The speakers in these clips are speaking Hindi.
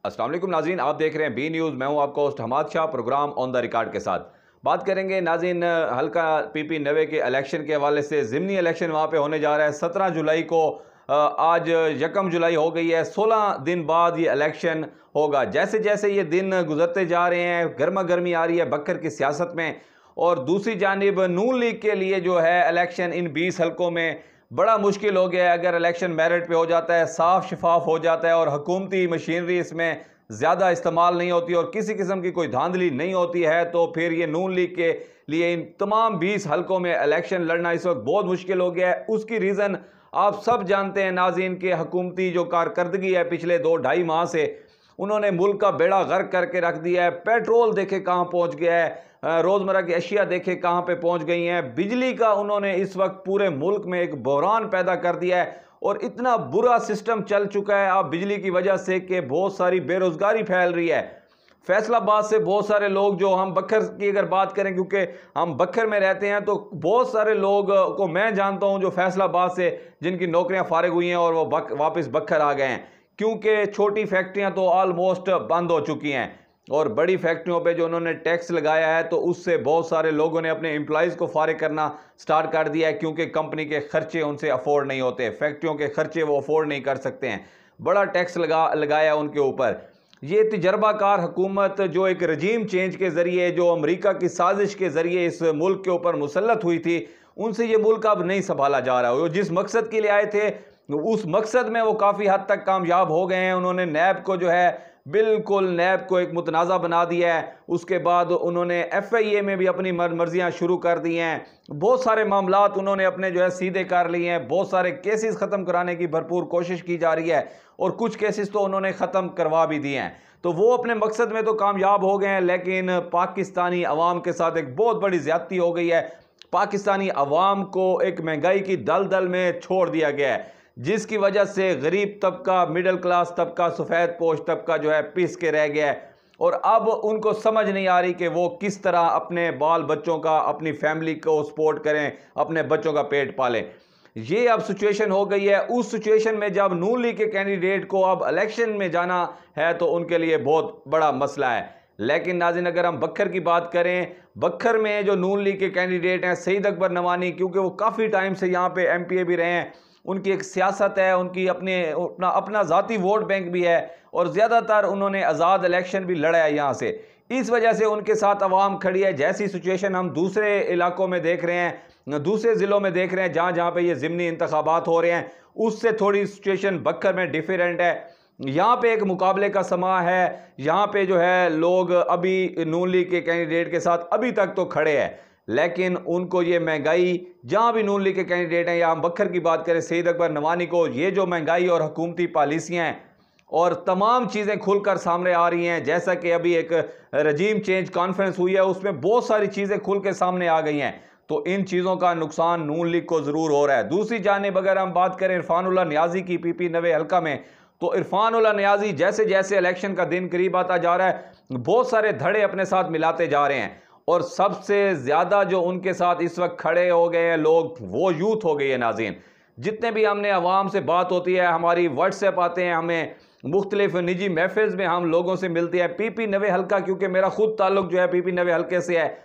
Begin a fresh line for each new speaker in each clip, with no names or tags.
अस्सलाम वालेकुम नाज़रीन, आप देख रहे हैं बी न्यूज़। मैं हूं आपका host Hamad Shah. Program on the record के साथ बात करेंगे नाज़रीन हल्का पीपी 90 के इलेक्शन के हवाले से। ज़िमनी इलेक्शन वहां पे होने जा रहा है 17 जुलाई को। आज 1 जुलाई हो गई है, 16 दिन बाद ये इलेक्शन होगा। जैसे जैसे ये दिन गुजरते जा रहे हैं, गर्मा गर्मी आ रही है बकर की सियासत में। और दूसरी जानिब नून लीग के लिए जो है इलेक्शन इन 20 हल्कों में बड़ा मुश्किल हो गया है। अगर इलेक्शन मेरिट पे हो जाता है, साफ शफाफ हो जाता है और हुकूमती मशीनरी इसमें ज़्यादा इस्तेमाल नहीं होती और किसी किस्म की कोई धांधली नहीं होती है, तो फिर ये नून लीग के लिए इन तमाम 20 हल्कों में इलेक्शन लड़ना इस वक्त बहुत मुश्किल हो गया है। उसकी रीज़न आप सब जानते हैं नाज़रीन के हुकूमती जो कारकर्दगी है पिछले 2-2.5 माह से, उन्होंने मुल्क का बेड़ा गर्क करके रख दिया है। पेट्रोल देखे कहाँ पहुँच गया है, रोज़मर्रा की अशिया देखे कहाँ पे पहुँच गई हैं। बिजली का उन्होंने इस वक्त पूरे मुल्क में एक बहरान पैदा कर दिया है और इतना बुरा सिस्टम चल चुका है अब बिजली की वजह से कि बहुत सारी बेरोज़गारी फैल रही है। फैसलाबाद से बहुत सारे लोग, जो हम बखर की अगर बात करें, क्योंकि हम बखर में रहते हैं, तो बहुत सारे लोग को मैं जानता हूं जो फैसलाबाद से जिनकी नौकरियां फारिग हुई हैं और वो वापस बखर आ गए हैं, क्योंकि छोटी फैक्ट्रियां तो ऑलमोस्ट बंद हो चुकी हैं और बड़ी फैक्ट्रियों पे जो उन्होंने टैक्स लगाया है तो उससे बहुत सारे लोगों ने अपने एम्प्लॉयज़ को फारिग करना स्टार्ट कर दिया है, क्योंकि कंपनी के खर्चे उनसे अफोर्ड नहीं होते, फैक्ट्रियों के खर्चे वो अफोर्ड नहीं कर सकते हैं। बड़ा टैक्स लगाया उनके ऊपर। ये तजर्बाकार हुकूमत जो एक रजीम चेंज के ज़रिए, जो अमेरिका की साजिश के ज़रिए इस मुल्क के ऊपर मुसल्लत हुई थी, उनसे ये मुल्क अब नहीं संभाला जा रहा है। वो जिस मकसद के लिए आए थे उस मकसद में वो काफ़ी हद तक कामयाब हो गए हैं। उन्होंने नैब को जो है बिल्कुल नैब को एक मुतनाज़ा बना दिया है। उसके बाद उन्होंने FIA में भी अपनी मर्जियाँ शुरू कर दी हैं। बहुत सारे मामलात उन्होंने अपने जो है सीधे कर लिए हैं। बहुत सारे केसेस ख़त्म कराने की भरपूर कोशिश की जा रही है और कुछ केसेस तो उन्होंने ख़त्म करवा भी दिए हैं। तो वो अपने मकसद में तो कामयाब हो गए हैं, लेकिन पाकिस्तानी अवाम के साथ एक बहुत बड़ी ज़्यादती हो गई है। पाकिस्तानी अवाम को एक महंगाई की दलदल में छोड़ दिया गया है, जिसकी वजह से गरीब तबका, मिडिल क्लास तबका, सफ़ेद पोश तबका जो है पिस के रह गया है। और अब उनको समझ नहीं आ रही कि वो किस तरह अपने बाल बच्चों का, अपनी फैमिली को सपोर्ट करें, अपने बच्चों का पेट पालें। ये अब सिचुएशन हो गई है। उस सिचुएशन में जब नून लीग के कैंडिडेट को अब इलेक्शन में जाना है तो उनके लिए बहुत बड़ा मसला है। लेकिन नाज़रीन, अगर हम बखर की बात करें, बखर में जो नून लीग के कैंडिडेट हैं सईद अकबर नवानी, क्योंकि वो काफ़ी टाइम से यहाँ पे MPA भी रहे हैं, उनकी एक सियासत है, उनकी अपना ज़ाती वोट बैंक भी है और ज़्यादातर उन्होंने आज़ाद इलेक्शन भी लड़ा है यहाँ से। इस वजह से उनके साथ अवाम खड़ी है। जैसी सिचुएशन हम दूसरे इलाकों में देख रहे हैं, दूसरे ज़िलों में देख रहे हैं जहाँ जहाँ पे ये ज़िमनी इंतखाबात हो रहे हैं, उससे थोड़ी सिचुएशन बखर में डिफरेंट है। यहाँ पे एक मुकाबले का समा है। यहाँ पे जो है लोग अभी नून लीग के कैंडिडेट के साथ अभी तक तो खड़े हैं, लेकिन उनको ये महंगाई, जहाँ भी नून लीग के कैंडिडेट हैं या हम बखर की बात करें सईद अकबर नवानी को, ये जो महंगाई और हुकूमती पॉलिसियाँ हैं और तमाम चीज़ें खुलकर सामने आ रही हैं, जैसा कि अभी एक रजीम चेंज कॉन्फ्रेंस हुई है उसमें बहुत सारी चीज़ें खुल के सामने आ गई हैं, तो इन चीज़ों का नुकसान नून लीग को ज़रूर हो रहा है। दूसरी जानिब अगर हम बात करें इरफानुल्लाह नियाज़ी की PP 90 हल्का में, तो इरफानुल्लाह नियाज़ी जैसे जैसे इलेक्शन का दिन करीब आता जा रहा है बहुत सारे धड़े अपने साथ मिलाते जा रहे हैं और सबसे ज़्यादा जो उनके साथ इस वक्त खड़े हो गए हैं लोग, वो यूथ हो गई है। नाज़रीन, जितने भी हमने अवाम से बात होती है, हमारी व्हाट्सएप आते हैं, हमें मुख्तलिफ निजी महफिल में हम लोगों से मिलते हैं। PP 90 हल्का, क्योंकि मेरा खुद ताल्लुक जो है PP 90 हल्के से है,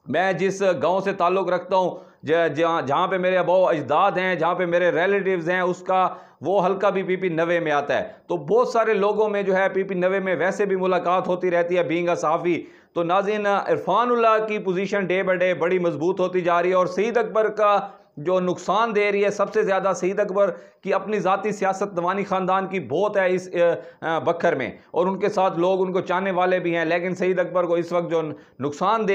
मैं जिस गांव से ताल्लुक़ रखता हूँ, जहाँ पे मेरे अबो अजदाद हैं, जहाँ पे मेरे रिलेटिव्स हैं, उसका वो हल्का भी PP 90 में आता है। तो बहुत सारे लोगों में जो है PP 90 में वैसे भी मुलाकात होती रहती है बीइंग अ सहाफ़ी। तो नाज़रीन, इरफानुल्लाह की पोजीशन डे बाय डे बड़ी मजबूत होती जा रही है और सईद अकबर का जो नुकसान दे रही है सबसे ज़्यादा सईद अकबर की अपनी ज़ाती सियासत नवानी ख़ानदान की बहुत है इस बखर में, और उनके साथ लोग उनको चाहने वाले भी हैं। लेकिन सईद अकबर को इस वक्त जो नुकसान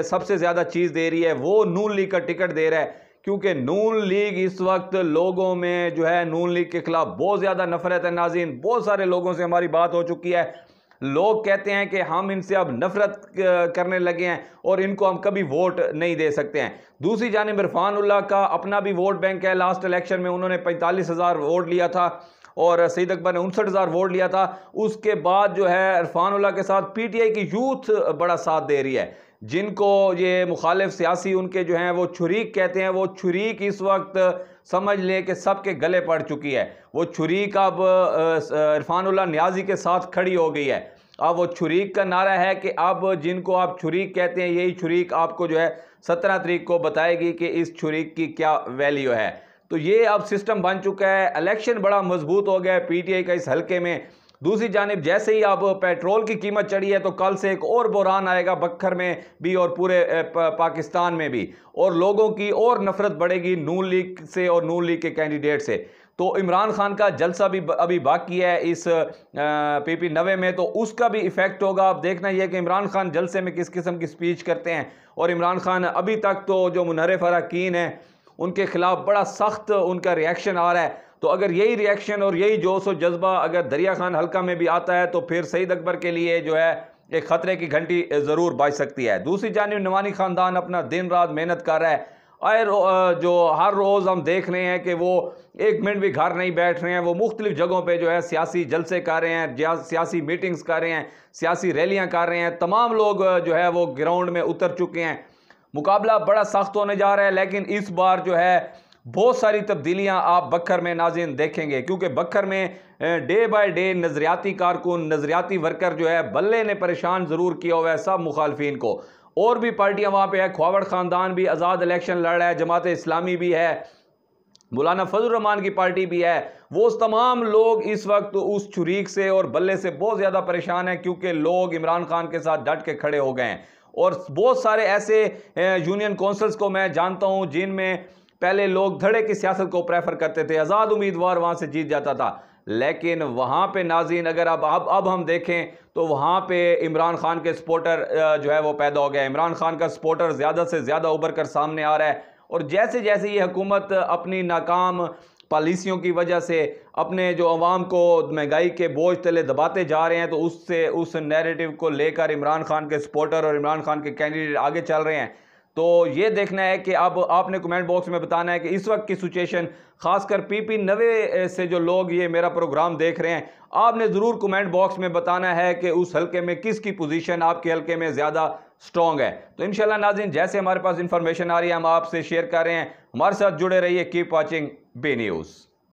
सबसे ज़्यादा चीज़ दे रही है वो नून लीग का टिकट दे रहा है, क्योंकि नून लीग इस वक्त लोगों में जो है नून लीग के ख़िलाफ़ बहुत ज़्यादा नफरत है। नाज़रीन, बहुत सारे लोगों से हमारी बात हो चुकी है, लोग कहते हैं कि हम इनसे अब नफरत करने लगे हैं और इनको हम कभी वोट नहीं दे सकते हैं। दूसरी जानिब इरफानुल्लाह का अपना भी वोट बैंक है। लास्ट इलेक्शन में उन्होंने 45,000 वोट लिया था और सईद अकबर ने 59,000 वोट लिया था। उसके बाद जो है इरफानुल्लाह के साथ PTI की यूथ बड़ा साथ दे रही है। जिनको ये मुखालिफ सियासी उनके जो हैं वो छुरीक कहते हैं, वो छुरीक इस वक्त समझ लें कि सबके गले पड़ चुकी है। वो छुरीक अब इरफानुल्लाह नियाज़ी के साथ खड़ी हो गई है। अब वो छुरीक का नारा है कि अब जिनको आप छुरीक कहते हैं, यही छुरीक आपको जो है 17 तारीख को बताएगी कि इस छुरीक की क्या वैल्यू है। तो ये अब सिस्टम बन चुका है। इलेक्शन बड़ा मजबूत हो गया है पीटीआई का इस हल्के में। दूसरी जानिब जैसे ही अब पेट्रोल की कीमत चढ़ी है तो कल से एक और बहरान आएगा बक्खर में भी और पूरे पाकिस्तान में भी, और लोगों की और नफरत बढ़ेगी नून लीग से और नून लीग के कैंडिडेट से। तो इमरान खान का जलसा भी अभी बाकी है इस पीपी 90 में, तो उसका भी इफेक्ट होगा। अब देखना यह है कि इमरान खान जलसे में किस किस्म की स्पीच करते हैं। और इमरान खान अभी तक तो जो मुनहरिफ अरकान है उनके खिलाफ बड़ा सख्त उनका रिएक्शन आ रहा है। तो अगर यही रिएक्शन और यही जोश और जज्बा अगर दरिया खान हल्का में भी आता है तो फिर सईद अकबर के लिए जो है एक खतरे की घंटी ज़रूर बज सकती है। दूसरी जानिब नवानी ख़ानदान अपना दिन रात मेहनत कर रहा है। जो हर रोज़ हम देख रहे हैं कि वो एक मिनट भी घर नहीं बैठ रहे हैं, वो मुख्तलिफ जगहों पे जो है सियासी जलसे कर रहे हैं, सियासी मीटिंग्स कर रहे हैं, सियासी रैलियां कर रहे हैं। तमाम लोग जो है वो ग्राउंड में उतर चुके हैं। मुकाबला बड़ा सख्त होने जा रहा है, लेकिन इस बार जो है बहुत सारी तब्दीलियां आप बक्खर में नाज़रीन देखेंगे, क्योंकि बक्खर में डे बाय डे नज़रियाती कारकुन, नज़रियाती वर्कर जो है बल्ले ने परेशान ज़रूर किया हुआ है सब मुखालफिन को। और भी पार्टियां वहाँ पे है, ख्वावड़ ख़ानदान भी आज़ाद इलेक्शन लड़ रहा है, जमात इस्लामी भी है, मौलाना फजल रहमान की पार्टी भी है। वो तमाम लोग इस वक्त उस छुरीक से और बल्ले से बहुत ज़्यादा परेशान हैं, क्योंकि लोग इमरान खान के साथ डट के खड़े हो गए हैं। और बहुत सारे ऐसे यूनियन कौंसल्स को मैं जानता हूँ जिनमें पहले लोग धड़े की सियासत को प्रेफर करते थे, आज़ाद उम्मीदवार वहाँ से जीत जाता था, लेकिन वहाँ पे नाज़रीन अगर अब हम देखें तो वहाँ पे इमरान खान के सपोर्टर जो है वो पैदा हो गया। इमरान खान का सपोर्टर ज़्यादा से ज़्यादा उभर कर सामने आ रहा है। और जैसे जैसे ये हुकूमत अपनी नाकाम पॉलिसियों की वजह से अपने जो अवाम को महंगाई के बोझ तले दबाते जा रहे हैं, तो उससे उस नैरेटिव को लेकर इमरान खान के सपोर्टर और इमरान खान के कैंडिडेट आगे चल रहे हैं। तो ये देखना है कि अब आपने कमेंट बॉक्स में बताना है कि इस वक्त की सिचुएशन, खासकर पीपी 90 से जो लोग ये मेरा प्रोग्राम देख रहे हैं, आपने ज़रूर कमेंट बॉक्स में बताना है कि उस हल्के में किसकी पोजीशन आपके हल्के में ज़्यादा स्ट्रॉन्ग है। तो इंशाल्लाह नाज़रीन जैसे हमारे पास इंफॉर्मेशन आ रही है हम आपसे शेयर कर रहे हैं। हमारे साथ जुड़े रहिए। Keep watching B news.